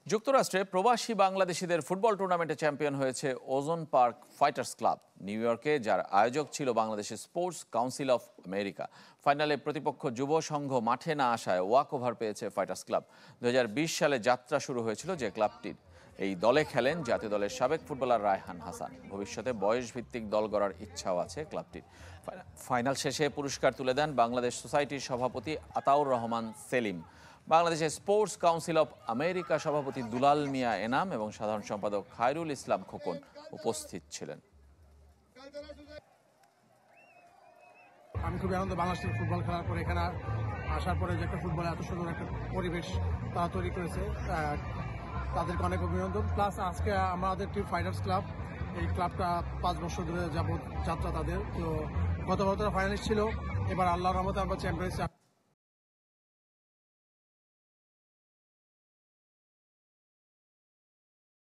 যুক্তরাষ্ট্রে প্রবাসী বাংলাদেশিদের ফুটবল টুর্নামেন্টে চ্যাম্পিয়ন হয়েছে ওজন পার্ক ফাইটার্স ক্লাব নিউ ইয়র্কে, যার আয়োজক ছিল বাংলাদেশের স্পোর্টস কাউন্সিল অফ আমেরিকা। ফাইনালে প্রতিপক্ষ যুব সংঘ মাঠে না আসায় ওয়াক ওভার পেয়েছে ফাইটার্স ক্লাব। 2020 সালে যাত্রা শুরু হয়েছিল যে ক্লাবটির। এই দলে খেলেন জাতীয় দলের সাবেক ফুটবলার রায়হান হাসান। ভবিষ্যতে বয়সভিত্তিক দল গড়ার ইচ্ছাও আছে ক্লাবটির। ফাইনাল শেষে পুরস্কার তুলে দেন বাংলাদেশ সোসাইটির সভাপতি আতাউর রহমান সেলিম, বাংলাদেশের স্পোর্টস কাউন্সিল অফ আমেরিকা সভাপতি দুলাল মিয়া এনাম এবং সাধারণ সম্পাদক খায়রুল ইসলাম খোকন উপস্থিত ছিলেন। আমি খুবই আনন্দ বাংলাদেশের ফুটবল খেলার পরে এখানে আসার পরে যে একটা ফুটবলে এত সুন্দর একটা পরিবেশ তারা তৈরি করেছে, তাদেরকে অনেক অভিনন্দন। প্লাস আজকে আমাদের টিম ফাইটার্স ক্লাব, এই ক্লাবটা 5 বছর ধরে যাবত যাত্রা তাদের। তো গত বছর ফাইনালিস্ট ছিল, এবার আল্লাহর রহমতে আমরা চ্যাম্পিয়ন্স।